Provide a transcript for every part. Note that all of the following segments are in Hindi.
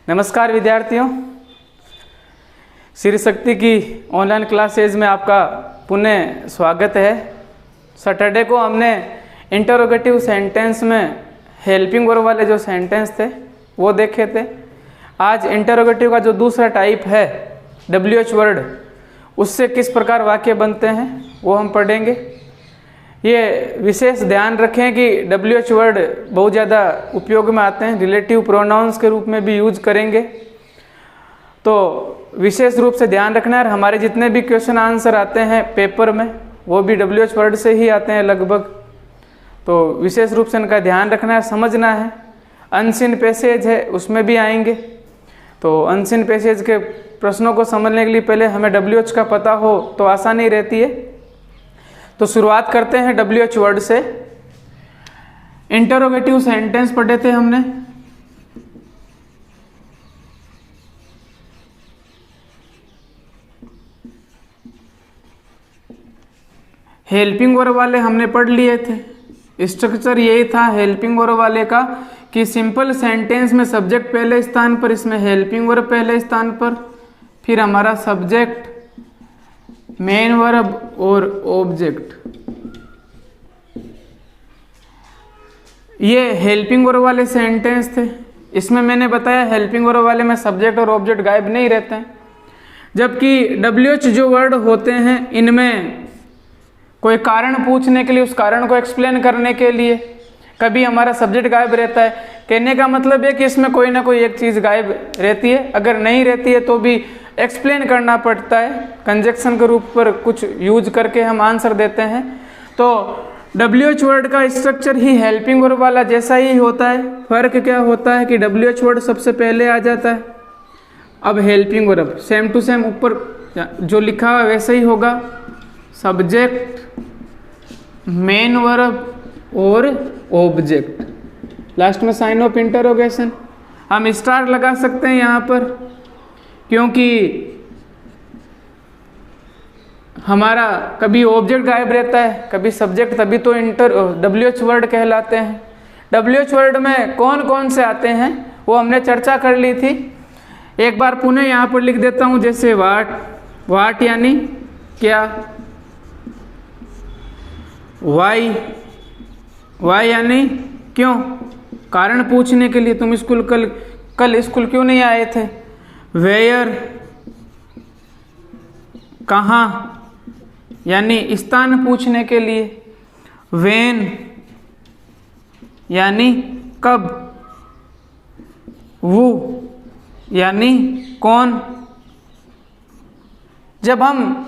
नमस्कार विद्यार्थियों, श्री शक्ति की ऑनलाइन क्लासेज में आपका पुनः स्वागत है। सैटरडे को हमने इंटरोगेटिव सेंटेंस में हेल्पिंग वर्ब वाले जो सेंटेंस थे वो देखे थे। आज इंटरोगेटिव का जो दूसरा टाइप है WH वर्ड, उससे किस प्रकार वाक्य बनते हैं वो हम पढ़ेंगे। ये विशेष ध्यान रखें कि WH वर्ड बहुत ज़्यादा उपयोग में आते हैं, रिलेटिव प्रोनाउंस के रूप में भी यूज करेंगे, तो विशेष रूप से ध्यान रखना है। हमारे जितने भी क्वेश्चन आंसर आते हैं पेपर में वो भी WH वर्ड से ही आते हैं लगभग, तो विशेष रूप से इनका ध्यान रखना है, समझना है। अनसीन पैसेज है उसमें भी आएंगे, तो अनसीन पैसेज के प्रश्नों को समझने के लिए पहले हमें WH का पता हो तो आसानी रहती है। तो शुरुआत करते हैं WH वर्ड से। इंटरोगेटिव सेंटेंस पढ़े थे हमने। हेल्पिंग वर्ब वाले हमने पढ़ लिए थे। स्ट्रक्चर यही था हेल्पिंग वर्ब वाले का कि सिंपल सेंटेंस में सब्जेक्ट पहले स्थान पर, इसमें हेल्पिंग वर्ब पहले स्थान पर, फिर हमारा सब्जेक्ट, मेन वर्ब और ऑब्जेक्ट। ये हेल्पिंग वर्ब वाले सेंटेंस थे। इसमें मैंने बताया हेल्पिंग वर्ब वाले में सब्जेक्ट और ऑब्जेक्ट गायब नहीं रहते हैं, जबकि WH जो वर्ड होते हैं इनमें कोई कारण पूछने के लिए, उस कारण को एक्सप्लेन करने के लिए कभी हमारा सब्जेक्ट गायब रहता है। कहने का मतलब है कि इसमें कोई ना कोई एक चीज़ गायब रहती है, अगर नहीं रहती है तो भी एक्सप्लेन करना पड़ता है। कंजक्शन के रूप पर कुछ यूज करके हम आंसर देते हैं। तो WH वर्ड का स्ट्रक्चर ही हेल्पिंग वर्ब वाला जैसा ही होता है। फर्क क्या होता है कि WH वर्ड सबसे पहले आ जाता है। अब helping verb same to same ऊपर जो लिखा हुआ वैसे ही होगा, सब्जेक्ट, मेन वर्ब और ऑब्जेक्ट, लास्ट में साइन ऑफ इंटरोगेशन। हम स्टार लगा सकते हैं यहाँ पर, क्योंकि हमारा कभी ऑब्जेक्ट गायब रहता है, कभी सब्जेक्ट, तभी तो WH वर्ड कहलाते हैं। WH वर्ड में कौन कौन से आते हैं वो हमने चर्चा कर ली थी। एक बार पुनः यहाँ पर लिख देता हूँ, जैसे वाट यानी क्या, वाई यानी क्यों, कारण पूछने के लिए तुम स्कूल कल स्कूल क्यों नहीं आए थे। वेयर कहाँ यानी स्थान पूछने के लिए। वेन यानी कब। वो यानी कौन। जब हम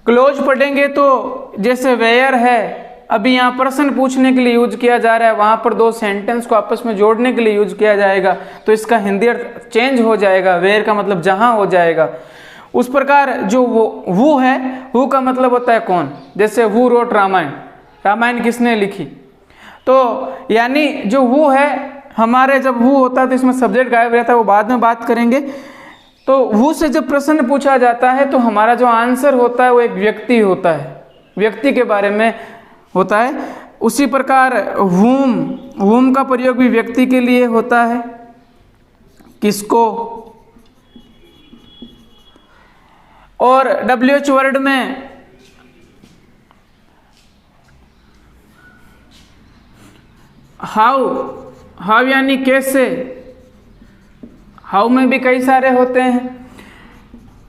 क्लोज पढ़ेंगे तो जैसे वेयर है, अभी यहाँ प्रश्न पूछने के लिए यूज किया जा रहा है, वहां पर दो सेंटेंस को आपस में जोड़ने के लिए यूज किया जाएगा, तो इसका हिंदी अर्थ चेंज हो जाएगा। वेयर का मतलब जहां हो जाएगा। उस प्रकार जो वो है, वो का मतलब होता है कौन। जैसे हु रोट रामायण, रामायण किसने लिखी। तो यानी जो वो है, हमारे जब वो होता है तो इसमें सब्जेक्ट गायब रहता है, वो बाद में बात करेंगे। तो वो से जब प्रश्न पूछा जाता है तो हमारा जो आंसर होता है वो एक व्यक्ति होता है, व्यक्ति के बारे में होता है। उसी प्रकार whom का प्रयोग भी व्यक्ति के लिए होता है, किसको। और WH वर्ड में हाउ यानी कैसे। हाउ में भी कई सारे होते हैं।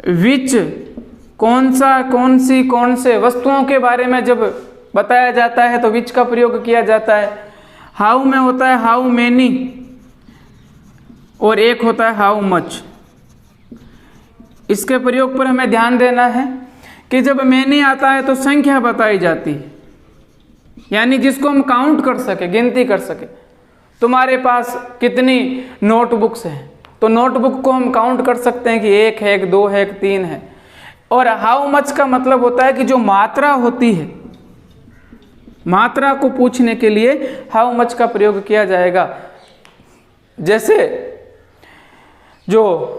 विच कौन सा, कौन सी, कौन से वस्तुओं के बारे में जब बताया जाता है तो विच का प्रयोग किया जाता है। हाउ में होता है हाउ मेनी, और एक होता है हाउ मच। इसके प्रयोग पर हमें ध्यान देना है कि जब मेनी आता है तो संख्या बताई जाती है, यानी जिसको हम काउंट कर सके, गिनती कर सके। तुम्हारे पास कितनी नोटबुक्स हैं, तो नोटबुक को हम काउंट कर सकते हैं कि 1 है, 2 है, 3 है। और हाउ मच का मतलब होता है कि जो मात्रा होती है, मात्रा को पूछने के लिए हाउ मच का प्रयोग किया जाएगा। जैसे जो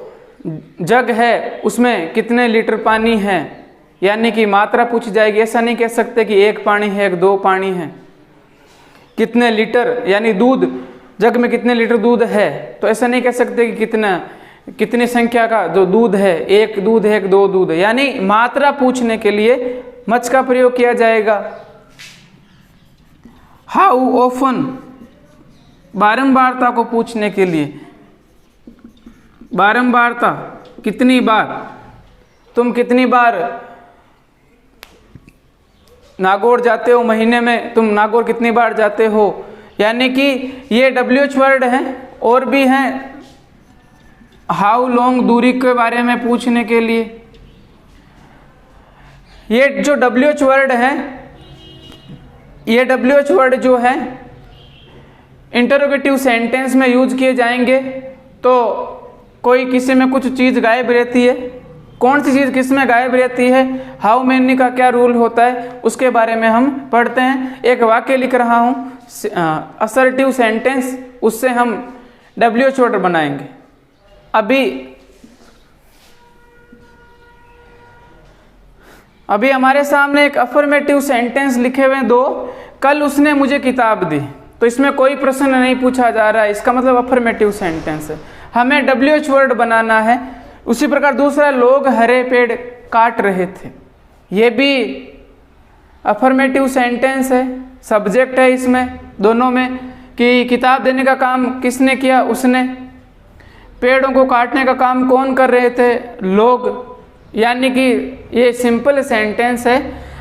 जग है उसमें कितने लीटर पानी है, यानी कि मात्रा पूछी जाएगी। ऐसा नहीं कह सकते कि 1 पानी है, 2 पानी है। कितने लीटर यानी दूध जग में कितने लीटर दूध है, तो ऐसा नहीं कह सकते कि कितनी संख्या का जो दूध है, एक दूध है, एक दो दूध है, यानी मात्रा पूछने के लिए मच का प्रयोग किया जाएगा। हाउ ऑफन, बारंबारता को पूछने के लिए, बारंबारता कितनी बार, तुम कितनी बार नागौर जाते हो महीने में, तुम नागौर कितनी बार जाते हो, यानी कि ये WH वर्ड हैं। और भी हैं हाउ लॉन्ग, दूरी के बारे में पूछने के लिए। ये जो WH वर्ड है, ये WH वर्ड जो है इंटरोगेटिव सेंटेंस में यूज किए जाएंगे। तो कोई किसी में कुछ चीज़ गायब रहती है, कौन सी चीज़ किस में गायब रहती है, हाउ मेनी का क्या रूल होता है, उसके बारे में हम पढ़ते हैं। एक वाक्य लिख रहा हूँ असर्टिव सेंटेंस, उससे हम WH वर्ड बनाएंगे। अभी हमारे सामने एक अफर्मेटिव सेंटेंस लिखे हुए दो, कल उसने मुझे किताब दी, तो इसमें कोई प्रश्न नहीं पूछा जा रहा है, इसका मतलब अफर्मेटिव सेंटेंस है, हमें WH वर्ड बनाना है। उसी प्रकार दूसरा, लोग हरे पेड़ काट रहे थे, ये भी अफर्मेटिव सेंटेंस है, सब्जेक्ट है इसमें दोनों में, कि किताब देने का काम किसने किया, उसने। पेड़ों को काटने का काम कौन कर रहे थे, लोग, यानी कि ये सिंपल सेंटेंस है।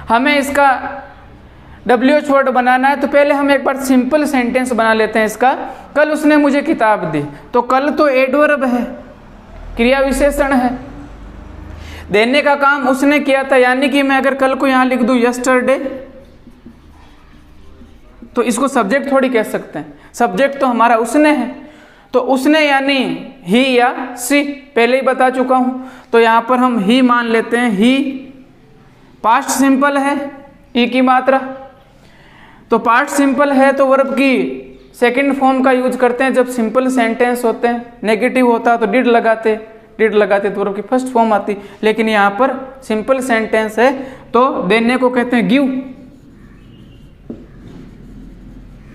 हमें इसका WH वर्ड बनाना है, तो पहले हम एक बार सिंपल सेंटेंस बना लेते हैं इसका। कल उसने मुझे किताब दी, तो कल तो एडवर्ब है, क्रिया विशेषण है, देने का काम उसने किया था, यानी कि मैं अगर कल को यहां लिख दूं यस्टरडे, तो इसको सब्जेक्ट थोड़ी कह सकते हैं, सब्जेक्ट तो हमारा उसने है। तो उसने यानी ही या सी, पहले ही बता चुका हूं, तो यहां पर हम ही मान लेते हैं। ही पास्ट सिंपल है, ई की मात्रा, तो पास्ट सिंपल है तो वर्ब की सेकंड फॉर्म का यूज करते हैं। जब सिंपल सेंटेंस होते हैं, नेगेटिव होता तो डिड लगाते तो वर्ब की फर्स्ट फॉर्म आती, लेकिन यहाँ पर सिंपल सेंटेंस है तो देने को कहते हैं give,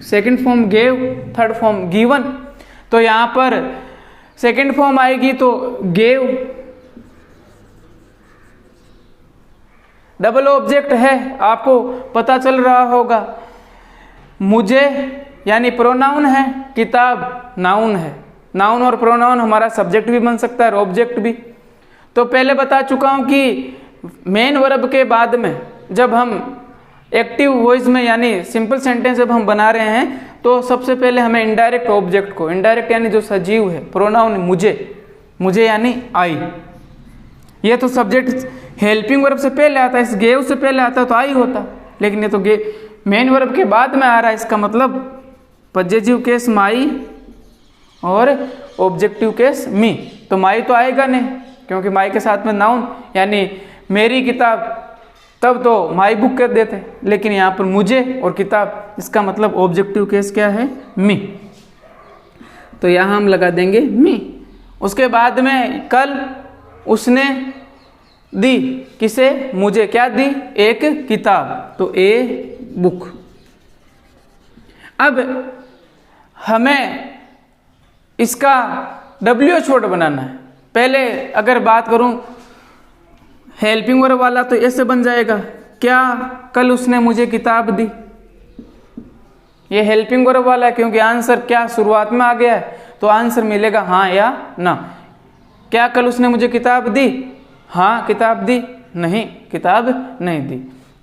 second form gave, third form given. तो यहाँ पर सेकंड फॉर्म आएगी तो गेव, डबल ऑब्जेक्ट है, आपको पता चल रहा होगा। मुझे यानी प्रोनाउन है, किताब नाउन है, नाउन और प्रोनाउन हमारा सब्जेक्ट भी बन सकता है और ऑब्जेक्ट भी। तो पहले बता चुका हूं कि मेन वर्ब के बाद में जब हम एक्टिव वॉइस में यानी सिंपल सेंटेंस जब हम बना रहे हैं, तो सबसे पहले हमें इनडायरेक्ट ऑब्जेक्ट को, इनडायरेक्ट यानी जो सजीव है, प्रोनाउन मुझे यानी आई, ये तो सब्जेक्ट हेल्पिंग वर्ब से पहले आता है, इस गेव से पहले आता तो आई होता, लेकिन ये तो मेन वर्ब के बाद में आ रहा है। इसका मतलब पजेसिव केस माई और ऑब्जेक्टिव केस मी, तो माई तो आएगा नहीं क्योंकि माई के साथ में नाउन, यानी मेरी किताब, तब तो माई बुक कर देते, लेकिन यहाँ पर मुझे और किताब, इसका मतलब ऑब्जेक्टिव केस क्या है, मी, तो यहाँ हम लगा देंगे मी। उसके बाद में कल उसने दी, किसे, मुझे, क्या दी, एक किताब, तो ए बुक। अब हमें इसका WH वर्ड बनाना है। पहले अगर बात करूं हेल्पिंग वर्ब वाला तो ऐसे बन जाएगा, क्या कल उसने मुझे किताब दी, ये हेल्पिंग वर्ब वाला है क्योंकि आंसर क्या शुरुआत में आ गया है, तो आंसर मिलेगा हाँ या ना। क्या कल उसने मुझे किताब दी, हाँ किताब दी, नहीं किताब नहीं दी।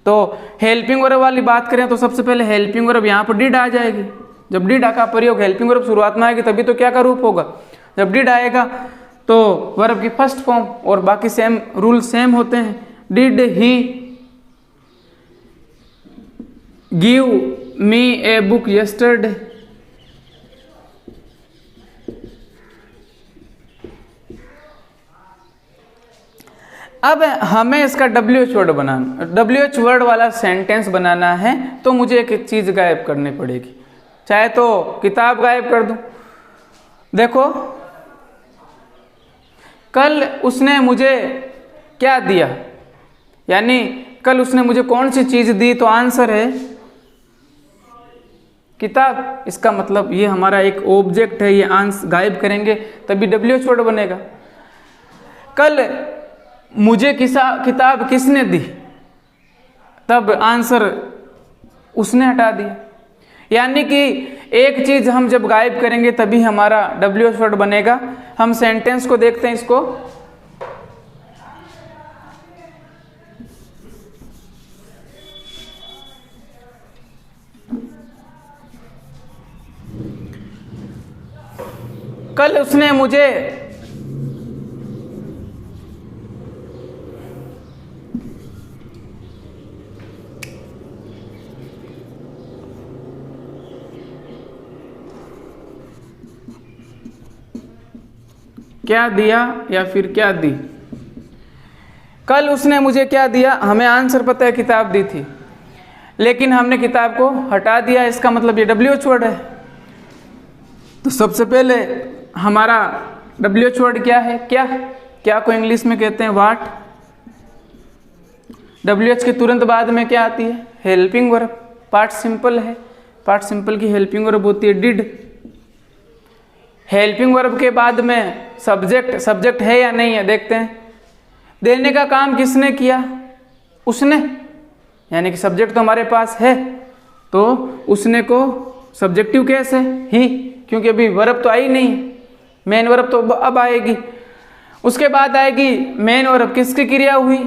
तो हेल्पिंग वर्ब वाली बात करें तो सबसे पहले हेल्पिंग वर्ब यहाँ पर डिड आ जाएगी। जब डिड का प्रयोग हेल्पिंग वर्ब शुरुआत में आएगी तभी तो क्या का रूप होगा, जब डिड आएगा तो वर्ब की फर्स्ट फॉर्म, और बाकी सेम रूल सेम होते हैं। Did he give me a book yesterday, अब हमें इसका WH वर्ड बनाना, WH वर्ड वाला सेंटेंस बनाना है, तो मुझे एक चीज गायब करनी पड़ेगी, चाहे तो किताब गायब कर दूं। देखो कल उसने मुझे क्या दिया, यानी कल उसने मुझे कौन सी चीज दी, तो आंसर है किताब, इसका मतलब ये हमारा एक ऑब्जेक्ट है, ये आंस गायब करेंगे तभी WH वर्ड बनेगा। कल मुझे किताब किसने दी, तब आंसर उसने हटा दिया। यानी कि एक चीज हम जब गायब करेंगे तभी हमारा WH वर्ड बनेगा। हम सेंटेंस को देखते हैं इसको। कल उसने मुझे क्या दिया या फिर क्या दी। कल उसने मुझे क्या दिया, हमें आंसर पता है किताब दी थी, लेकिन हमने किताब को हटा दिया, इसका मतलब ये WH वर्ड है। तो सबसे पहले हमारा WH वर्ड क्या है, क्या को इंग्लिश में कहते हैं व्हाट। WH के तुरंत बाद में क्या आती है, हेल्पिंग वर्ब। पार्ट सिंपल है, पार्ट सिंपल की हेल्पिंग वर्ब होती है डिड। हेल्पिंग वर्ब के बाद में सब्जेक्ट है या नहीं है देखते हैं। देने का काम किसने किया, उसने, यानी कि सब्जेक्ट तो हमारे पास है, तो उसने को सब्जेक्टिव केस है ही, क्योंकि अभी वर्ब तो आई नहीं, मेन वर्ब तो अब आएगी। उसके बाद आएगी मेन वर्ब, किसकी क्रिया हुई,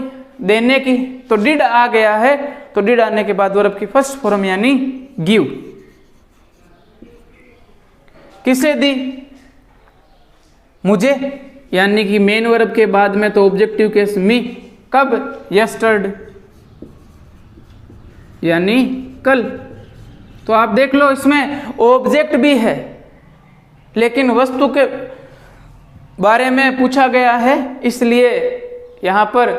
देने की, तो डिड आ गया है। तो डिड आने के बाद वर्ब की फर्स्ट फॉर्म यानी गिव। किसे दी, मुझे, यानी कि मेन वर्ब के बाद में तो ऑब्जेक्टिव केस मी। कब, यस्टरडे, यानी कल। तो आप देख लो इसमें ऑब्जेक्ट भी है, लेकिन वस्तु के बारे में पूछा गया है, इसलिए यहां पर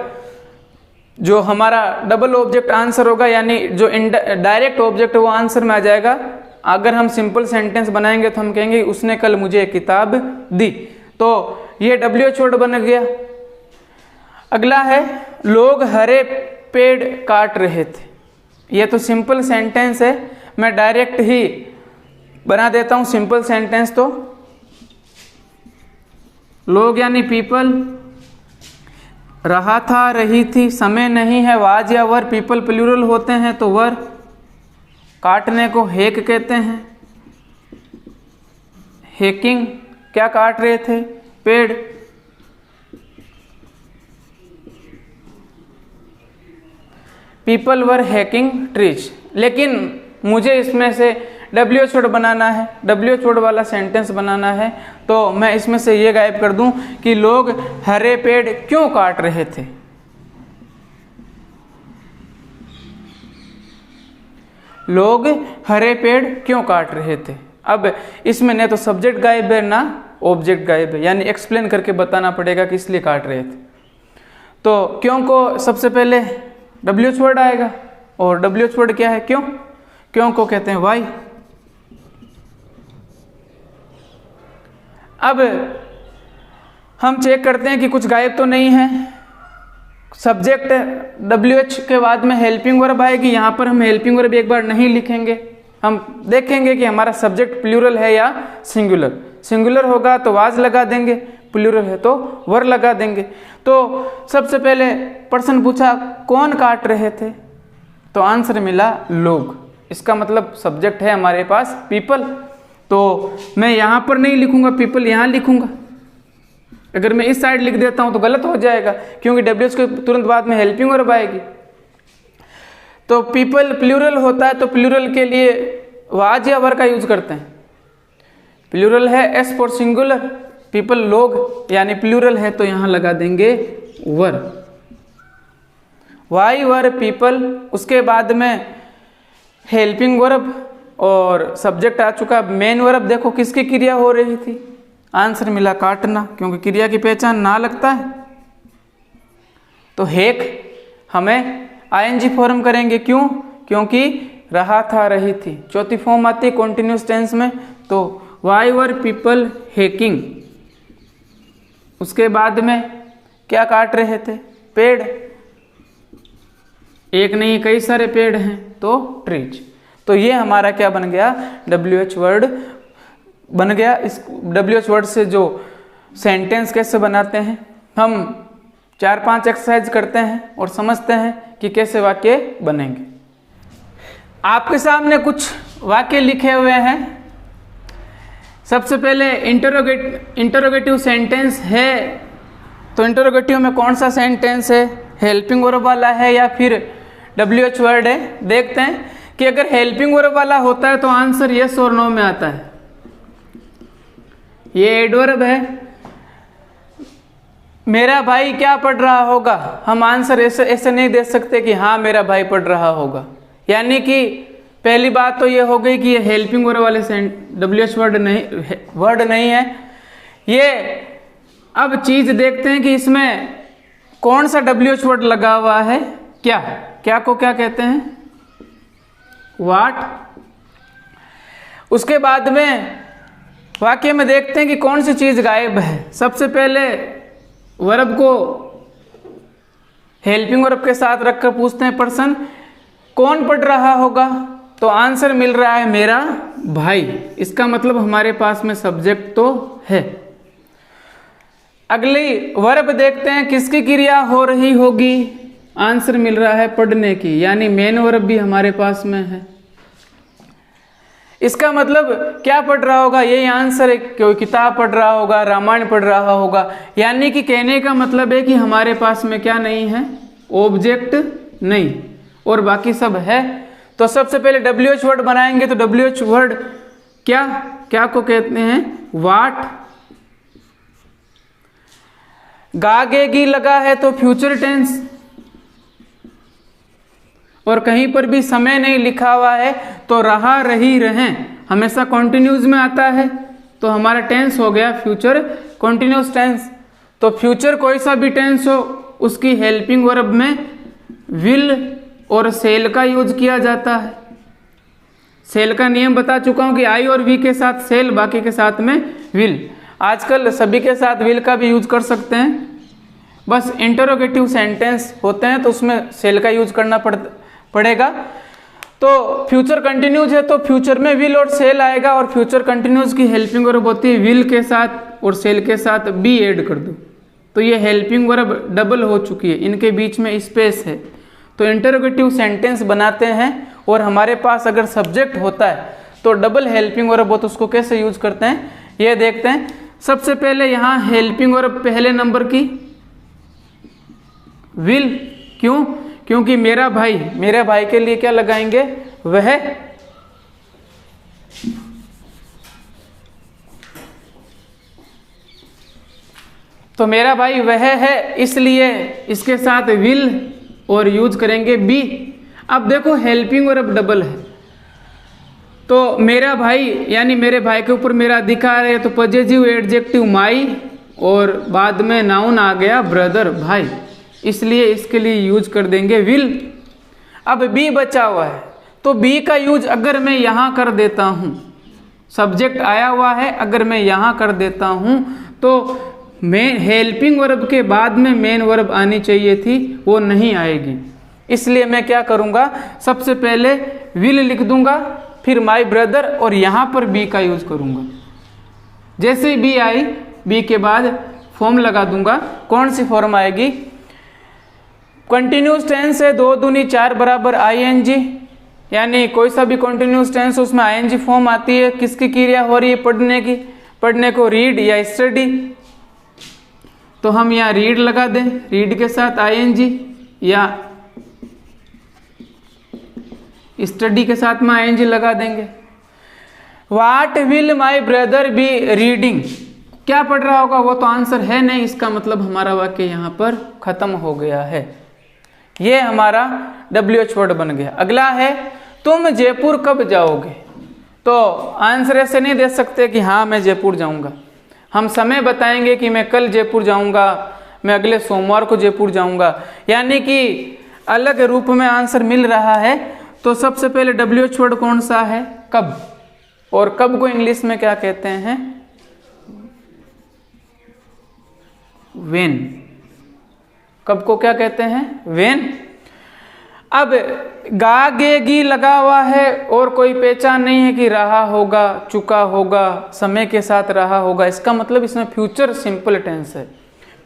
जो हमारा डबल ऑब्जेक्ट आंसर होगा, यानी जो डायरेक्ट ऑब्जेक्ट वो आंसर में आ जाएगा। अगर हम सिंपल सेंटेंस बनाएंगे तो हम कहेंगे उसने कल मुझे एक किताब दी, तो ये WH वर्ड बन गया। अगला है लोग हरे पेड़ काट रहे थे। ये तो सिंपल सेंटेंस है, मैं डायरेक्ट ही बना देता हूं सिंपल सेंटेंस। तो लोग यानी पीपल, रहा था रही थी, समय नहीं है, वाज या वर, पीपल प्लूरल होते हैं तो वर। काटने को हेक कहते हैं, हेकिंग। क्या काट रहे थे, पेड़। People were hacking trees. लेकिन मुझे इसमें से WH वर्ड बनाना है, WH वर्ड वाला सेंटेंस बनाना है, तो मैं इसमें से ये गायब कर दूं कि लोग हरे पेड़ क्यों काट रहे थे। लोग हरे पेड़ क्यों काट रहे थे। अब इसमें न तो सब्जेक्ट गायब है ना ऑब्जेक्ट गायब है, यानी एक्सप्लेन करके बताना पड़ेगा कि इसलिए काट रहे थे। तो क्यों को सबसे पहले WH वर्ड आएगा, और WH वर्ड क्या है, क्यों को कहते हैं वाई। अब हम चेक करते हैं कि कुछ गायब तो नहीं है। सब्जेक्ट WH के बाद में हेल्पिंग वर्ब आएगी, यहाँ पर हम हेल्पिंग वर्ब एक बार नहीं लिखेंगे, हम देखेंगे कि हमारा सब्जेक्ट प्लूरल है या सिंगुलर। सिंगुलर होगा तो वाज लगा देंगे, प्लूरल है तो वर लगा देंगे। तो सबसे पहले पर्सन पूछा कौन काट रहे थे, तो आंसर मिला लोग। इसका मतलब सब्जेक्ट है हमारे पास पीपल, तो मैं यहाँ पर नहीं लिखूंगा पीपल, यहाँ लिखूंगा। अगर मैं इस साइड लिख देता हूं तो गलत हो जाएगा, क्योंकि WH के तुरंत बाद में हेल्पिंग वर्ब आएगी। तो पीपल प्लूरल होता है, तो प्लूरल के लिए वाज या वर का यूज करते हैं। प्लूरल है एस फॉर सिंगुलर, पीपल लोग, यानी प्लूरल है तो यहां लगा देंगे वर। वाई वर पीपल, उसके बाद में हेल्पिंग वर्ब और सब्जेक्ट आ चुका। मेन वर्ब देखो किसकी क्रिया हो रही थी, आंसर मिला काटना, क्योंकि क्रिया की पहचान ना लगता है। तो हेक हमें ING फॉर्म करेंगे, क्योंकि रहा था रही थी, चौथी फॉर्म आती है कॉन्टिन्यूस टेंस में। तो वाई वर पीपल हेकिंग, उसके बाद में क्या काट रहे थे, पेड़। एक नहीं कई सारे पेड़ हैं तो ट्रीज। तो ये हमारा क्या बन गया, WH वर्ड बन गया। इस WH वर्ड से जो सेंटेंस कैसे बनाते हैं, हम 4-5 एक्सरसाइज करते हैं और समझते हैं कि कैसे वाक्य बनेंगे। आपके सामने कुछ वाक्य लिखे हुए हैं। सबसे पहले इंटरोगेटिव सेंटेंस है, तो इंटरोगेटिव में कौन सा सेंटेंस है, हेल्पिंग वर्ब वाला है या फिर WH वर्ड है। देखते हैं कि अगर हेल्पिंग वर्ब वाला होता है तो आंसर यस और नो में आता है। ये एडवर्ब है, मेरा भाई क्या पढ़ रहा होगा, हम आंसर ऐसे नहीं दे सकते कि हाँ मेरा भाई पढ़ रहा होगा। यानी कि पहली बात तो ये हो गई कि ये हेल्पिंग वर्ब वाले WH वर्ड नहीं है ये। अब चीज देखते हैं कि इसमें कौन सा WH वर्ड लगा हुआ है। क्या को क्या कहते हैं, व्हाट। उसके बाद में वाक्य में देखते हैं कि कौन सी चीज गायब है। सबसे पहले वर्ब को हेल्पिंग वर्ब के साथ रखकर पूछते हैं पर्सन कौन पढ़ रहा होगा, तो आंसर मिल रहा है मेरा भाई। इसका मतलब हमारे पास में सब्जेक्ट तो है। अगली वर्ब देखते हैं किसकी क्रिया हो रही होगी, आंसर मिल रहा है पढ़ने की, यानी मेन वर्ब भी हमारे पास में है। इसका मतलब क्या पढ़ रहा होगा, यही आंसर है, कोई किताब पढ़ रहा होगा, रामायण पढ़ रहा होगा। यानी कि कहने का मतलब है कि हमारे पास में क्या नहीं है, ऑब्जेक्ट नहीं, और बाकी सब है। तो सबसे पहले WH वर्ड बनाएंगे, तो WH वर्ड क्या को कहते हैं, व्हाट। गागेगी लगा है तो फ्यूचर टेंस, और कहीं पर भी समय नहीं लिखा हुआ है तो रहा रही रहें हमेशा कॉन्टिन्यूज में आता है, तो हमारा टेंस हो गया फ्यूचर कॉन्टिन्यूस टेंस। तो फ्यूचर कोई सा भी टेंस हो उसकी हेल्पिंग वर्ब में विल और सेल का यूज किया जाता है। सेल का नियम बता चुका हूं कि आई और वी के साथ सेल, बाकी के साथ में विल। आजकल सभी के साथ विल का भी यूज कर सकते हैं, बस इंटरोगेटिव सेंटेंस होते हैं तो उसमें सेल का यूज करना पड़ेगा। तो फ्यूचर कंटिन्यूज है तो फ्यूचर में विल और सेल आएगा, और फ्यूचर कंटिन्यूज की हेल्पिंग वर्ब होती है विल के साथ और सेल के साथ बी ऐड कर दो, तो ये हेल्पिंग वर्ब डबल हो चुकी है, इनके बीच में स्पेस है। तो इंटरोगेटिव सेंटेंस बनाते हैं और हमारे पास अगर सब्जेक्ट होता है तो डबल हेल्पिंग वर्ब हो तो उसको कैसे यूज करते हैं ये देखते हैं। सबसे पहले यहाँ हेल्पिंग वर्ब पहले नंबर की विल, क्यों, क्योंकि मेरे भाई के लिए क्या लगाएंगे, वह। तो मेरा भाई वह है, इसलिए इसके साथ विल और यूज करेंगे बी। अब देखो हेल्पिंग वर्ब डबल है, तो मेरा भाई यानी मेरे भाई के ऊपर मेरा अधिकार है, तो पॉजिटिव एडजेक्टिव माई और बाद में नाउन आ गया ब्रदर भाई, इसलिए इसके लिए यूज कर देंगे विल। अब बी बचा हुआ है, तो बी का यूज अगर मैं यहां कर देता हूं, सब्जेक्ट आया हुआ है, अगर मैं यहां कर देता हूं तो मैं हेल्पिंग वर्ब के बाद में मेन वर्ब आनी चाहिए थी, वो नहीं आएगी। इसलिए मैं क्या करूंगा, सबसे पहले विल लिख दूंगा, फिर माई ब्रदर, और यहां पर बी का यूज करूंगा। जैसे ही बी आई, बी के बाद फॉर्म लगा दूंगा। कौन सी फॉर्म आएगी, कंटिन्यूस टेंस है, 2 दूनी 4 बराबर ING, यानी कोई सा भी कंटिन्यूस टेंस उसमें ING फॉर्म आती है। किसकी क्रिया हो रही है, पढ़ने की, पढ़ने को रीड या स्टडी, तो हम यहाँ रीड लगा दें, रीड के साथ ING, या स्टडी के साथ में ING लगा देंगे। What will my brother be reading, क्या पढ़ रहा होगा, वो तो आंसर है नहीं, इसका मतलब हमारा वाक्य यहाँ पर खत्म हो गया है। ये हमारा WH वर्ड बन गया। अगला है तुम जयपुर कब जाओगे, तो आंसर ऐसे नहीं दे सकते कि हाँ मैं जयपुर जाऊंगा, हम समय बताएंगे कि मैं कल जयपुर जाऊंगा, मैं अगले सोमवार को जयपुर जाऊंगा, यानी कि अलग रूप में आंसर मिल रहा है। तो सबसे पहले WH वर्ड कौन सा है, कब, और कब को इंग्लिश में क्या कहते हैं, व्हेन। कब को क्या कहते हैं, व्हेन। अब गा गे गी लगा हुआ है और कोई पहचान नहीं है कि रहा होगा, चुका होगा, समय के साथ रहा होगा, इसका मतलब इसमें फ्यूचर सिंपल टेंस है।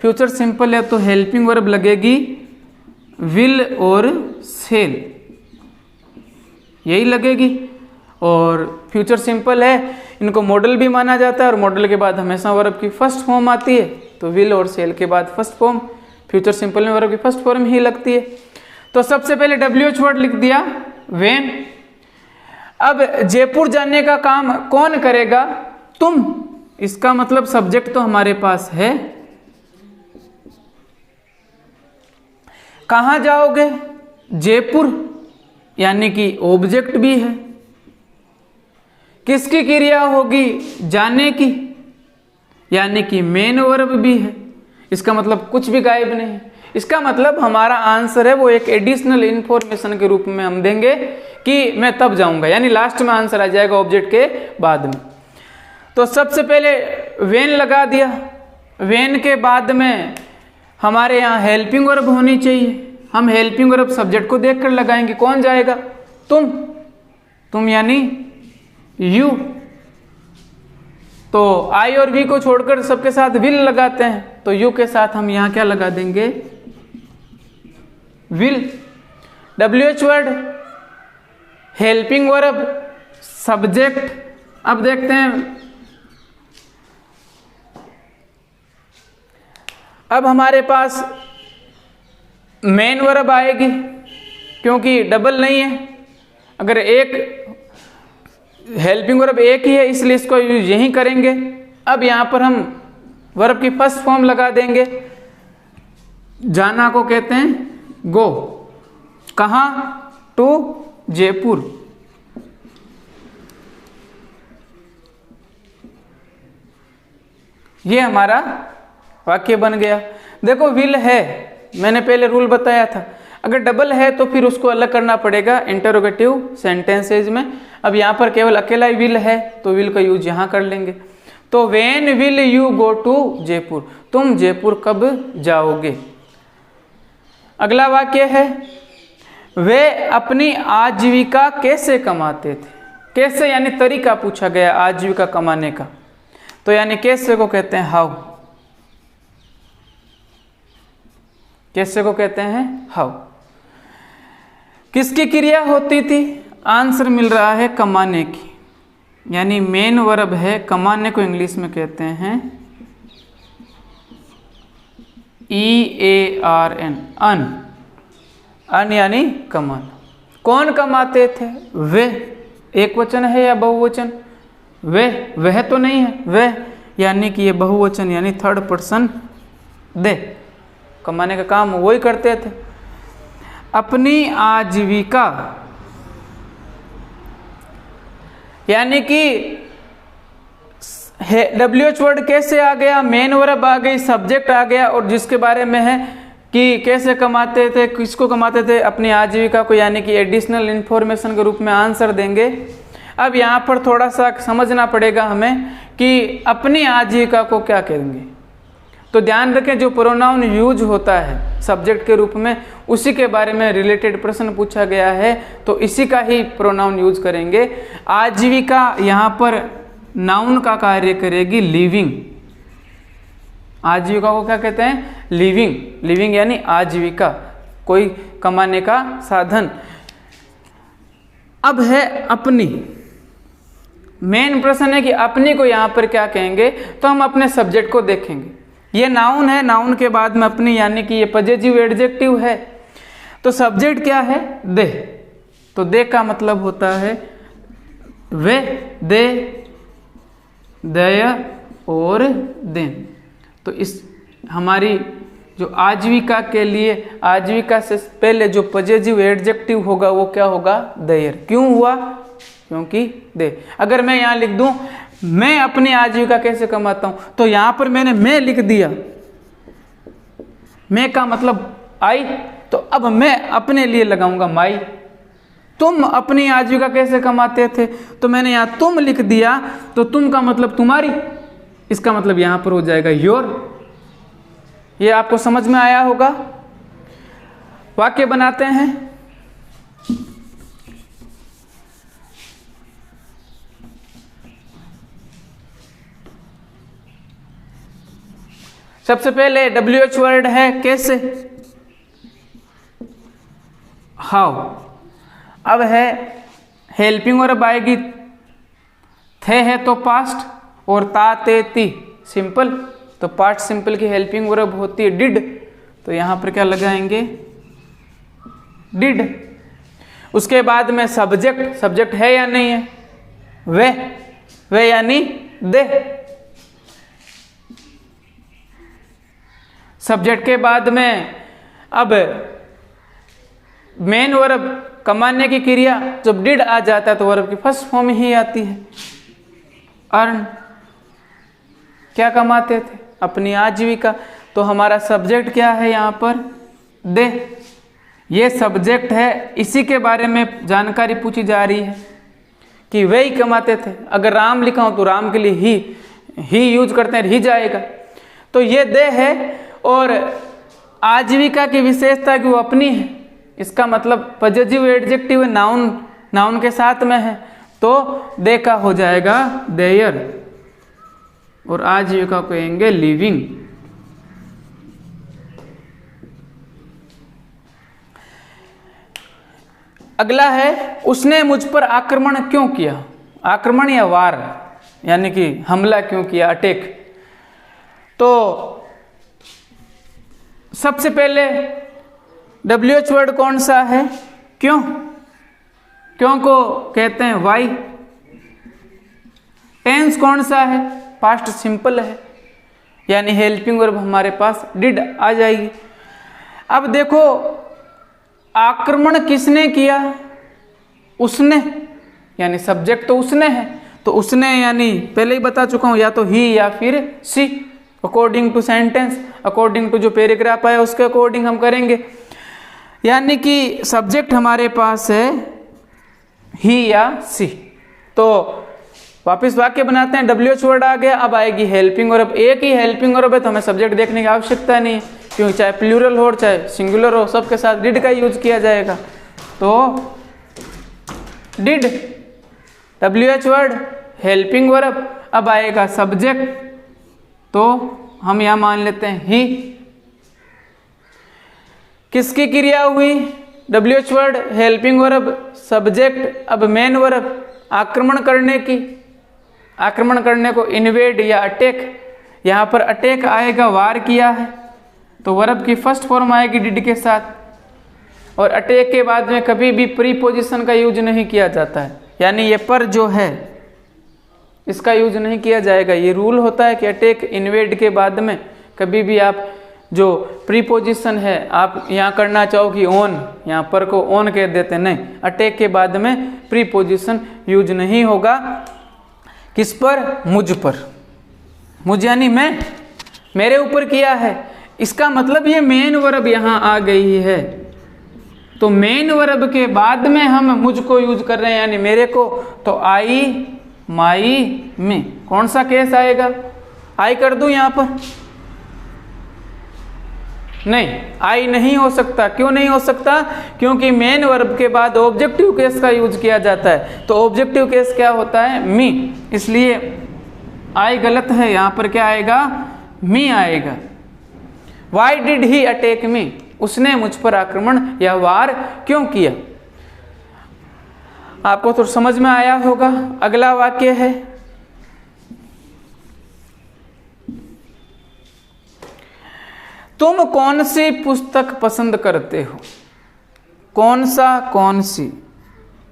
फ्यूचर सिंपल है तो हेल्पिंग वर्ब लगेगी विल और सेल, यही लगेगी। और फ्यूचर सिंपल है, इनको मॉडल भी माना जाता है और मॉडल के बाद हमेशा वर्ब की फर्स्ट फॉर्म आती है, तो विल और सेल के बाद फर्स्ट फॉर्म, फ्यूचर सिंपल में वर्ब की फर्स्ट फॉर्म ही लगती है। तो सबसे पहले WH वर्ड लिख दिया व्हेन। अब जयपुर जाने का काम कौन करेगा? तुम। इसका मतलब सब्जेक्ट तो हमारे पास है। कहाँ जाओगे? जयपुर, यानी कि ऑब्जेक्ट भी है। किसकी क्रिया होगी? जाने की, यानी कि मेन वर्ब भी है। इसका मतलब कुछ भी गायब नहीं। इसका मतलब हमारा आंसर है वो एक एडिशनल इंफॉर्मेशन के रूप में हम देंगे कि मैं तब जाऊंगा, यानी लास्ट में आंसर आ जाएगा ऑब्जेक्ट के बाद में। तो सबसे पहले वेन लगा दिया। वेन के बाद में हमारे यहाँ हेल्पिंग वर्ब होनी चाहिए। हम हेल्पिंग वर्ब सब्जेक्ट को देखकर लगाएंगे। कौन जाएगा? तुम। तुम यानी यू। तो आई और वी को छोड़कर सबके साथ विल लगाते हैं, तो यू के साथ हम यहां क्या लगा देंगे? Will. WH word helping verb subject. अब देखते हैं, अब हमारे पास मेन वर्ब आएगी क्योंकि डबल नहीं है। अगर एक हेल्पिंग वर्ब एक ही है इसलिए इसको यूज यहीं करेंगे। अब यहां पर हम वर्ब की फर्स्ट फॉर्म लगा देंगे। जाना को कहते हैं गो। कहां? टू जयपुर। ये हमारा वाक्य बन गया। देखो विल है, मैंने पहले रूल बताया था, अगर डबल है तो फिर उसको अलग करना पड़ेगा इंटरोगेटिव सेंटेंसेज में। अब यहाँ पर केवल अकेला ही विल है तो विल का यूज यहाँ कर लेंगे। तो when will you go to Jaipur? तुम जयपुर कब जाओगे? अगला वाक्य है वे अपनी आजीविका कैसे कमाते थे? कैसे यानी तरीका पूछा गया आजीविका कमाने का, तो यानी कैसे को कहते हैं हाउ। कैसे को कहते हैं हाउ। किसकी क्रिया होती थी? आंसर मिल रहा है कमाने की, यानी मेन वर्ब है। कमाने को इंग्लिश में कहते हैं EARN, अन। अन यानी कमाना। कौन कमाते थे? वे। एक वचन है या बहुवचन? वे। वह तो नहीं है, वे, यानी कि ये बहुवचन यानी थर्ड पर्सन दे। कमाने का काम वही करते थे। अपनी आजीविका, यानी कि WH वर्ड कैसे आ गया? मेन वर्ब आ गई, सब्जेक्ट आ गया, और जिसके बारे में है कि कैसे कमाते थे, किसको कमाते थे? अपनी आजीविका को, यानी कि एडिशनल इंफॉर्मेशन के रूप में आंसर देंगे। अब यहाँ पर थोड़ा सा समझना पड़ेगा हमें कि अपनी आजीविका को क्या कहेंगे। तो ध्यान रखें, जो प्रोनाउन यूज होता है सब्जेक्ट के रूप में उसी के बारे में रिलेटेड प्रश्न पूछा गया है, तो इसी का ही प्रोनाउन यूज करेंगे। आजीविका यहाँ पर नाउन का कार्य करेगी लिविंग। आजीविका को क्या कहते हैं? लिविंग। लिविंग यानी आजीविका, कोई कमाने का साधन। अब है अपनी। मेन प्रश्न है कि अपनी को यहाँ पर क्या कहेंगे, तो हम अपने सब्जेक्ट को देखेंगे। ये नाउन है, नाउन के बाद में अपनी, यानी कि ये पजेसिव एडजेक्टिव है। तो सब्जेक्ट क्या है? दे। तो दे का मतलब होता है वे, दे, दया और देन। तो इस हमारी जो आजीविका के लिए, आजीविका से पहले जो पजेसिव एडजेक्टिव होगा वो क्या होगा? देयर। क्यों हुआ? क्योंकि दे। अगर मैं यहाँ लिख दूं मैं अपनी आजीविका कैसे कमाता हूं, तो यहां पर मैंने मैं लिख दिया, मैं का मतलब आई, तो अब मैं अपने लिए लगाऊंगा माई। तुम अपनी आजीविका कैसे कमाते थे, तो मैंने यहां तुम लिख दिया, तो तुम का मतलब तुम्हारी, इसका मतलब यहां पर हो जाएगा योर। ये आपको समझ में आया होगा। वाक्य बनाते हैं। सबसे पहले WH वर्ड है कैसे, हाउ। अब है हेल्पिंग वर्ब आएगी, थे है तो पास्ट और ता ते ती सिंपल, तो पास्ट सिंपल की हेल्पिंग वर्ब होती है डिड, तो यहां पर क्या लगाएंगे, डिड। उसके बाद में सब्जेक्ट, सब्जेक्ट है या नहीं है, वे यानी दे। सब्जेक्ट के बाद में अब मेन वर्ब कमाने की क्रिया, जब डिड आ जाता है तो वर्ब की फर्स्ट फॉर्म ही आती है, अर्न। क्या कमाते थे, अपनी आजीविका, तो हमारा सब्जेक्ट क्या है यहाँ पर, दे। ये सब्जेक्ट है, इसी के बारे में जानकारी पूछी जा रही है कि वे ही कमाते थे। अगर राम लिखा हो तो राम के लिए ही यूज करते हैं, ही जाएगा। तो ये दे है, और आजीविका की विशेषता कि वो अपनी है, इसका मतलब पॉजिटिव एडजेक्टिव नाउन के साथ में है, तो दे का हो जाएगा देयर, और आजीविका को कहेंगे लिविंग। अगला है उसने मुझ पर आक्रमण क्यों किया, आक्रमण या वार यानी कि हमला क्यों किया, अटैक। तो सबसे पहले WH वर्ड कौन सा है, क्यों, क्यों को कहते हैं वाई। टेंस कौन सा है, पास्ट सिंपल है, यानी हेल्पिंग वर्ब हमारे पास डिड आ जाएगी। अब देखो आक्रमण किसने किया, उसने, यानी सब्जेक्ट तो उसने है, तो उसने यानी पहले ही बता चुका हूं, या तो ही या फिर C, according to sentence, according to जो पैराग्राफ आया उसके अकॉर्डिंग हम करेंगे। यानी कि सब्जेक्ट हमारे पास है ही या सी। तो वापस वाक्य बनाते हैं, WH वर्ड आ गया, अब आएगी हेल्पिंग वर्ब। एक ही हेल्पिंग वर्ब है तो हमें सब्जेक्ट देखने की आवश्यकता नहीं है, क्योंकि चाहे प्लूरल हो चाहे सिंगुलर हो, सबके साथ डिड का यूज किया जाएगा। तो did, WH word, helping verb. अब आएगा सब्जेक्ट, तो हम यहां मान लेते हैं ही। किसकी क्रिया हुई, WH word, helping verb, subject, अब मेन वर्ब, आक्रमण करने की, आक्रमण करने को इन्वेड या अटैक, यहां पर अटैक आएगा, वार किया है, तो वर्ब की फर्स्ट फॉर्म आएगी डिड के साथ। और अटैक के बाद में कभी भी प्रीपोजिशन का यूज नहीं किया जाता है, यानी ये पर जो है इसका यूज नहीं किया जाएगा। ये रूल होता है कि अटैक इन्वेड के बाद में कभी भी आप जो प्रीपोजिशन है आप यहाँ करना चाहो कि ऑन, यहाँ पर को ऑन कह देते, नहीं, अटैक के बाद में प्रीपोजिशन यूज नहीं होगा। किस पर, मुझ पर, मुझ यानी मैं, मेरे ऊपर किया है, इसका मतलब ये मेन वर्ब यहाँ आ गई है। तो मेन वर्ब के बाद में हम मुझको यूज कर रहे हैं, यानी मेरे को, तो आई, माई, में। कौन सा केस आएगा, आई कर दूं यहां पर, नहीं, आई नहीं हो सकता। क्यों नहीं हो सकता, क्योंकि मेन वर्ब के बाद ऑब्जेक्टिव केस का यूज किया जाता है, तो ऑब्जेक्टिव केस क्या होता है, मी, इसलिए आई गलत है, यहां पर क्या आएगा, मी आएगा। वाई डिड ही अटैक मी, उसने मुझ पर आक्रमण या वार क्यों किया। आपको तो समझ में आया होगा। अगला वाक्य है, तुम कौन सी पुस्तक पसंद करते हो। कौन सा, कौन सी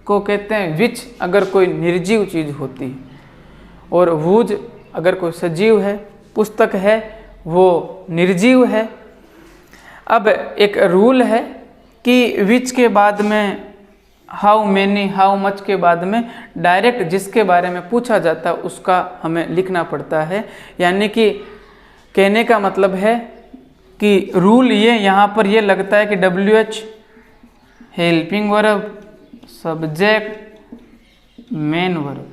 को कहते हैं विच, अगर कोई निर्जीव चीज होती है, और वुज अगर कोई सजीव है, पुस्तक है वो निर्जीव है। अब एक रूल है कि विच के बाद में हाउ मैनी, हाउ मच के बाद में डायरेक्ट जिसके बारे में पूछा जाता है उसका हमें लिखना पड़ता है। यानी कि कहने का मतलब है कि रूल ये यहाँ पर ये लगता है कि WH, helping verb, subject, main verb,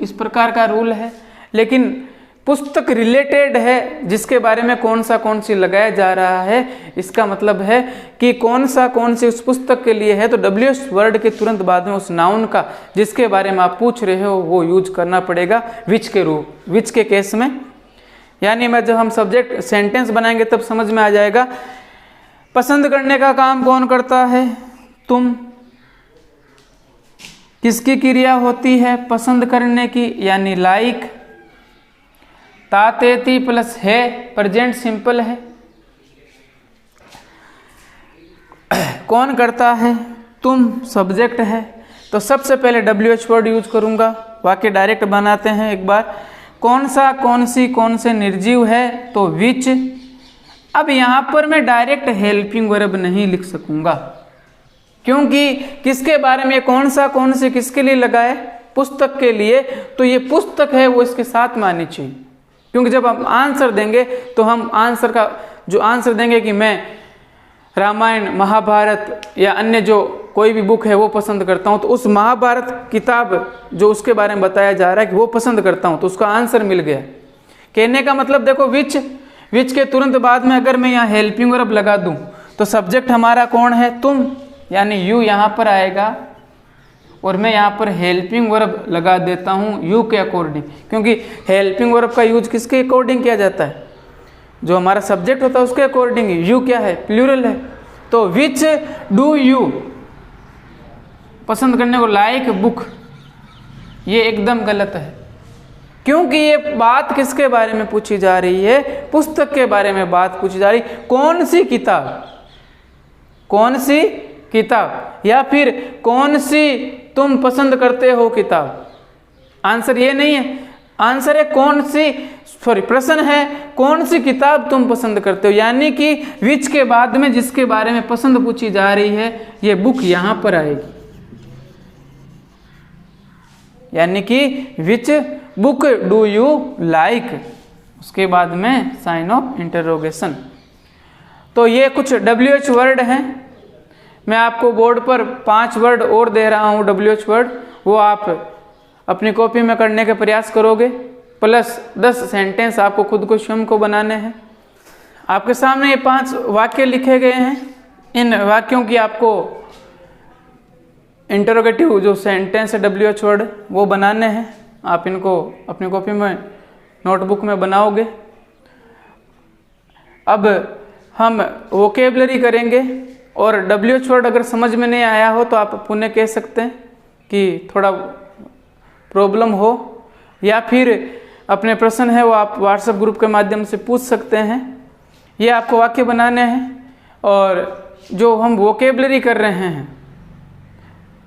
इस प्रकार का रूल है। लेकिन पुस्तक रिलेटेड है, जिसके बारे में कौन सी लगाया जा रहा है, इसका मतलब है कि कौन सी उस पुस्तक के लिए है, तो WH वर्ड के तुरंत बाद में उस नाउन का जिसके बारे में आप पूछ रहे हो वो यूज करना पड़ेगा विच के रूप, विच के केस में। यानी मैं जब हम सब्जेक्ट सेंटेंस बनाएंगे तब समझ में आ जाएगा। पसंद करने का काम कौन करता है? तुम। किसकी क्रिया होती है पसंद करने की, यानी लाइक। तातेती प्लस है, प्रेजेंट सिंपल है। कौन करता है? तुम, सब्जेक्ट है। तो सबसे पहले WH वर्ड यूज करूंगा। वाक्य डायरेक्ट बनाते हैं एक बार। कौन सा, कौन सी, कौन से निर्जीव है, तो विच। अब यहाँ पर मैं डायरेक्ट हेल्पिंग वर्ब नहीं लिख सकूंगा, क्योंकि किसके बारे में, कौन सा, कौन सी किसके लिए लगा है? पुस्तक के लिए। तो ये पुस्तक है वो इसके साथ में आनी चाहिए, क्योंकि जब हम आंसर देंगे तो हम आंसर का जो आंसर देंगे कि मैं रामायण, महाभारत या अन्य जो कोई भी बुक है वो पसंद करता हूँ, तो उस महाभारत किताब जो उसके बारे में बताया जा रहा है कि वो पसंद करता हूँ, तो उसका आंसर मिल गया। कहने का मतलब देखो, विच के तुरंत बाद में अगर मैं यहाँ हेल्पिंग वर्ब लगा दूँ तो सब्जेक्ट हमारा कौन है? तुम, यानी यू यहाँ पर आएगा, और मैं यहाँ पर हेल्पिंग वर्ब लगा देता हूँ यू के अकॉर्डिंग, क्योंकि हेल्पिंग वर्ब का यूज किसके अकॉर्डिंग किया जाता है? जो हमारा सब्जेक्ट होता है उसके अकॉर्डिंग। यू क्या है? प्लूरल है। तो विच डू यू पसंद करने को, लाइक बुक, ये एकदम गलत है, क्योंकि ये बात किसके बारे में पूछी जा रही है? पुस्तक के बारे में बात पूछी जा रही। कौन सी किताब, कौन सी किताब, या फिर कौन सी तुम पसंद करते हो किताब? आंसर ये नहीं है, आंसर है कौन सी, प्रश्न है कौन सी किताब तुम पसंद करते हो, यानी कि विच के बाद में जिसके बारे में पसंद पूछी जा रही है ये बुक यहां पर आएगी, यानी कि which book do you like, उसके बाद में साइन ऑफ इंटरोगेशन। तो ये कुछ WH वर्ड हैं। मैं आपको बोर्ड पर 5 वर्ड और दे रहा हूँ WH वर्ड, वो आप अपनी कॉपी में करने का प्रयास करोगे, प्लस 10 सेंटेंस आपको खुद को स्वयं को बनाने हैं। आपके सामने ये 5 वाक्य लिखे गए हैं। इन वाक्यों की आपको इंटरोगेटिव जो सेंटेंस है WH वर्ड वो बनाने हैं। आप इनको अपनी कॉपी में, नोटबुक में बनाओगे। अब हम वोकेबलरी करेंगे, और WH वर्ड अगर समझ में नहीं आया हो तो आप पुनः कह सकते हैं कि थोड़ा प्रॉब्लम हो, या फिर अपने प्रश्न है वो आप व्हाट्सएप ग्रुप के माध्यम से पूछ सकते हैं। ये आपको वाक्य बनाने हैं, और जो हम वोकेबलरी कर रहे हैं,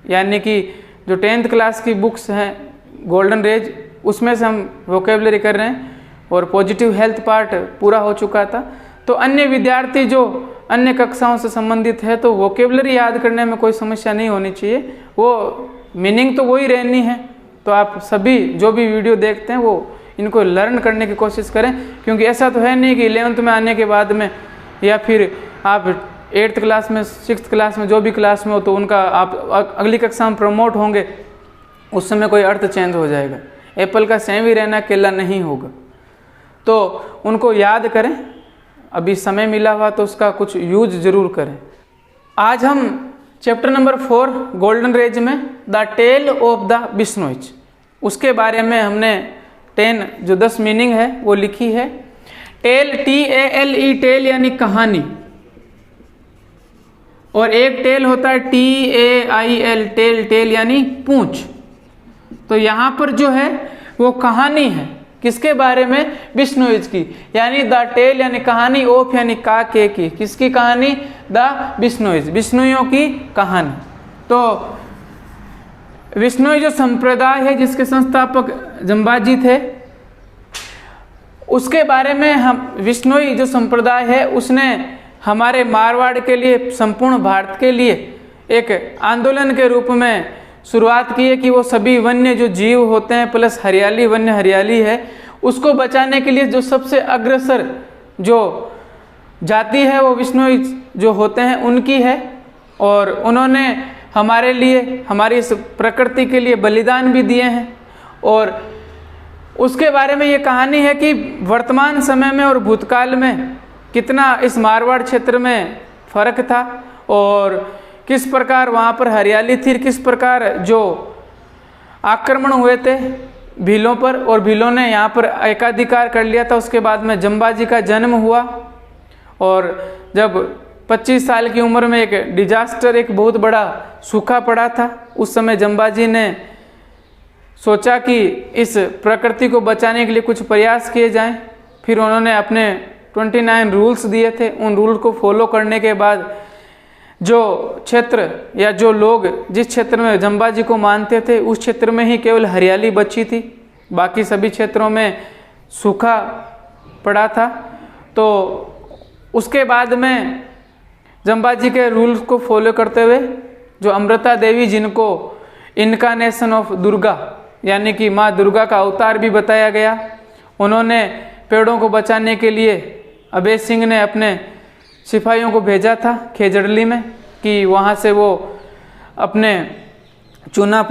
यानी कि जो 10th क्लास की बुक्स हैं गोल्डन रेज, उसमें से हम वोकेबलरी कर रहे हैं, और पॉजिटिव हेल्थ पार्ट पूरा हो चुका था। तो अन्य विद्यार्थी जो अन्य कक्षाओं से संबंधित है, तो वोकेबलरी याद करने में कोई समस्या नहीं होनी चाहिए, वो मीनिंग तो वही रहनी है। तो आप सभी जो भी वीडियो देखते हैं वो इनको लर्न करने की कोशिश करें, क्योंकि ऐसा तो है नहीं कि 11th में आने के बाद में, या फिर आप 8th क्लास में, 6th क्लास में, जो भी क्लास में हो, तो उनका आप अगली कक्षा में प्रमोट होंगे, उस समय कोई अर्थ चेंज हो जाएगा। एप्पल का सेम ही रहना, केला नहीं होगा। तो उनको याद करें, अभी समय मिला हुआ तो उसका कुछ यूज जरूर करें। आज हम चैप्टर नंबर 4 गोल्डन रेज में द टेल ऑफ द बिश्नोइज, उसके बारे में हमने 10 जो 10 मीनिंग है वो लिखी है। टेल, TALE, टेल यानी कहानी, और एक टेल होता है TAIL, टेल यानी पूंछ। तो यहाँ पर जो है वो कहानी है, किसके बारे में? बिश्नोइज की, यानी द टेल यानी कहानी, ऑफ यानी का के की, किसकी कहानी? द बिश्नोइज, बिश्नोइयों की कहानी। तो बिश्नोई जो संप्रदाय है जिसके संस्थापक जम्बाजी थे, उसके बारे में हम, बिश्नोई जो संप्रदाय है उसने हमारे मारवाड़ के लिए, संपूर्ण भारत के लिए एक आंदोलन के रूप में शुरुआत की है कि वो सभी वन्य जो जीव होते हैं प्लस हरियाली, वन्य हरियाली है, उसको बचाने के लिए जो सबसे अग्रसर जो जाति है वो बिश्नोई जो होते हैं उनकी है। और उन्होंने हमारे लिए, हमारी इस प्रकृति के लिए बलिदान भी दिए हैं। और उसके बारे में ये कहानी है कि वर्तमान समय में और भूतकाल में कितना इस मारवाड़ क्षेत्र में फर्क था, और किस प्रकार वहाँ पर हरियाली थी, किस प्रकार जो आक्रमण हुए थे भीलों पर, और भीलों ने यहाँ पर एकाधिकार कर लिया था। उसके बाद में जंबाजी का जन्म हुआ, और जब 25 साल की उम्र में एक डिजास्टर, एक बहुत बड़ा सूखा पड़ा था, उस समय जंबाजी ने सोचा कि इस प्रकृति को बचाने के लिए कुछ प्रयास किए जाएं। फिर उन्होंने अपने 29 रूल्स दिए थे। उन रूल को फॉलो करने के बाद जो क्षेत्र या जो लोग जिस क्षेत्र में जंबाजी को मानते थे, उस क्षेत्र में ही केवल हरियाली बची थी, बाकी सभी क्षेत्रों में सूखा पड़ा था। तो उसके बाद में जंबाजी के रूल्स को फॉलो करते हुए जो अमृता देवी, जिनको इनकारनेशन ऑफ दुर्गा यानी कि माँ दुर्गा का अवतार भी बताया गया, उन्होंने पेड़ों को बचाने के लिए अभय सिंह ने अपने सिपाहियों को भेजा था खेजड़ली में कि वहाँ से वो अपने चूना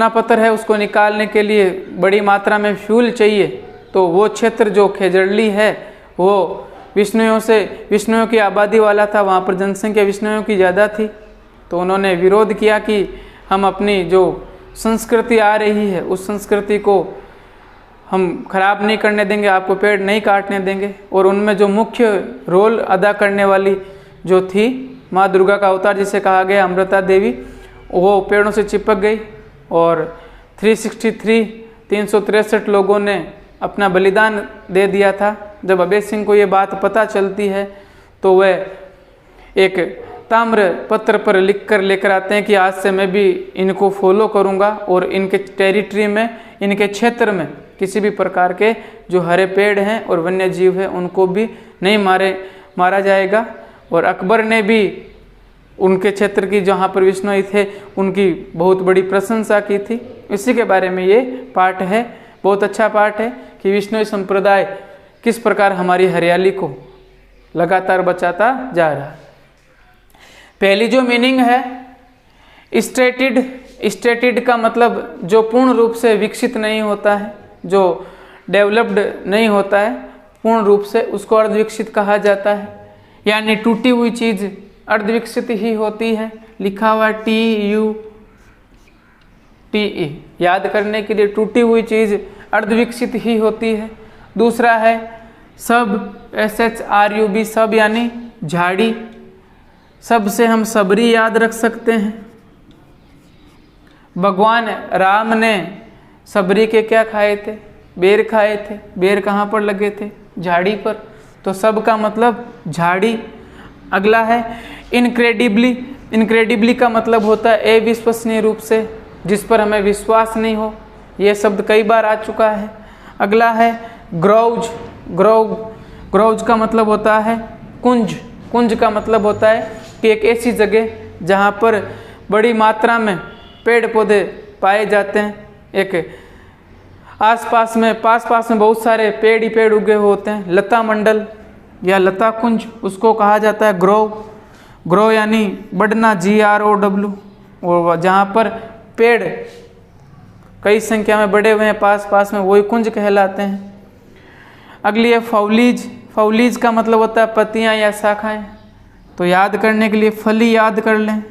पत्थर है उसको निकालने के लिए बड़ी मात्रा में फ्यूल चाहिए। तो वो क्षेत्र जो खेजड़ली है वो विष्णुओं की आबादी वाला था, वहाँ पर जनसंख्या विष्णुओं की ज़्यादा थी। तो उन्होंने विरोध किया कि हम अपनी जो संस्कृति आ रही है उस संस्कृति को हम खराब नहीं करने देंगे, आपको पेड़ नहीं काटने देंगे। और उनमें जो मुख्य रोल अदा करने वाली जो थी माँ दुर्गा का अवतार जिसे कहा गया अमृता देवी, वो पेड़ों से चिपक गई और 363 लोगों ने अपना बलिदान दे दिया था। जब अभय सिंह को ये बात पता चलती है तो वह एक ताम्र पत्र पर लिख कर लेकर आते हैं कि आज से मैं भी इनको फॉलो करूँगा और इनके टेरिटरी में, इनके क्षेत्र में किसी भी प्रकार के जो हरे पेड़ हैं और वन्य जीव हैं उनको भी नहीं मारा जाएगा। और अकबर ने भी उनके क्षेत्र की जहाँ पर विष्णोई थे उनकी बहुत बड़ी प्रशंसा की थी। इसी के बारे में ये पाठ है, बहुत अच्छा पाठ है कि विष्णोई संप्रदाय किस प्रकार हमारी हरियाली को लगातार बचाता जा रहा है। पहली जो मीनिंग है स्टेटेड का मतलब जो पूर्ण रूप से विकसित नहीं होता है, जो डेवलप्ड नहीं होता है पूर्ण रूप से, उसको अर्धविकसित कहा जाता है। यानी टूटी हुई चीज़ अर्धविकसित ही होती है। लिखा हुआ TUTE, याद करने के लिए, टूटी हुई चीज़ अर्धविकसित ही होती है। दूसरा है सब, SHRUB, सब यानी झाड़ी, सब से हम सबरी याद रख सकते हैं। भगवान राम ने सबरी के क्या खाए थे? बेर खाए थे। बेर कहाँ पर लगे थे? झाड़ी पर। तो सब का मतलब झाड़ी। अगला है इनक्रेडिबली का मतलब होता है अविश्वसनीय रूप से, जिस पर हमें विश्वास नहीं हो। यह शब्द कई बार आ चुका है। अगला है ग्रोव्ज का मतलब होता है कुंज का मतलब होता है कि एक ऐसी जगह जहाँ पर बड़ी मात्रा में पेड़ पौधे पाए जाते हैं। एक पास पास में बहुत सारे पेड़ ही पेड़ उगे होते हैं। लता मंडल या लता कुंज उसको कहा जाता है ग्रो यानी बढ़ना, GROW, और जहाँ पर पेड़ कई संख्या में बड़े हुए हैं पास में, वही कुंज कहलाते हैं। अगली है फाउलीज का मतलब होता है पत्तियाँ या शाखाएं। तो याद करने के लिए फली याद कर लें।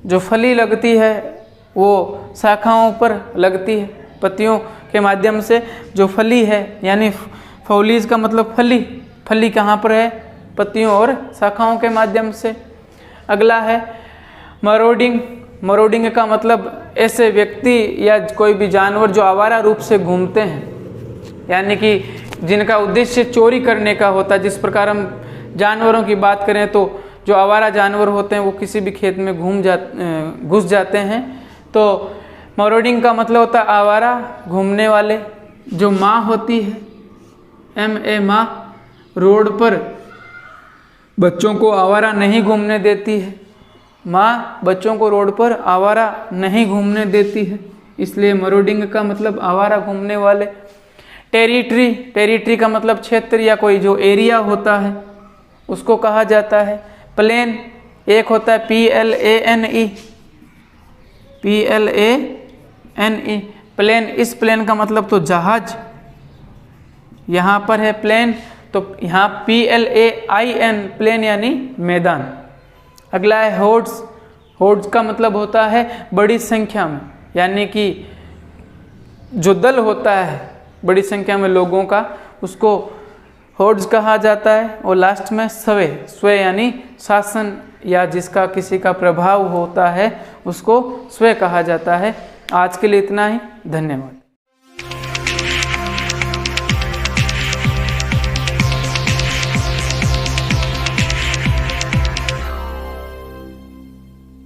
जो फली लगती है वो शाखाओं पर लगती है पत्तियों के माध्यम से। जो फली है यानी फौलीज का मतलब फली कहाँ पर है? पत्तियों और शाखाओं के माध्यम से। अगला है मरोडिंग का मतलब ऐसे व्यक्ति या कोई भी जानवर जो आवारा रूप से घूमते हैं, यानी कि जिनका उद्देश्य चोरी करने का होता है। जिस प्रकार हम जानवरों की बात करें तो जो आवारा जानवर होते हैं वो किसी भी खेत में घुस जाते हैं। तो मरोडिंग का मतलब होता है आवारा, घूमने वाले। जो माँ होती है MA, माँ रोड पर बच्चों को आवारा नहीं घूमने देती है। माँ बच्चों को रोड पर आवारा नहीं घूमने देती है, इसलिए मरोडिंग का मतलब आवारा घूमने वाले। टेरिटरी का मतलब क्षेत्र या कोई जो एरिया होता है उसको कहा जाता है। प्लेन एक होता है PLANE, प्लेन। इस प्लेन का मतलब तो जहाज, यहाँ पर है प्लेन, तो यहाँ PLAIN, प्लेन यानी मैदान। अगला है होर्ड्स का मतलब होता है बड़ी संख्या में। यानी कि जो दल होता है बड़ी संख्या में लोगों का, उसको होर्ड्स कहा जाता है। और लास्ट में स्वय यानी शासन या जिसका किसी का प्रभाव होता है उसको स्वय कहा जाता है। आज के लिए इतना ही, धन्यवाद।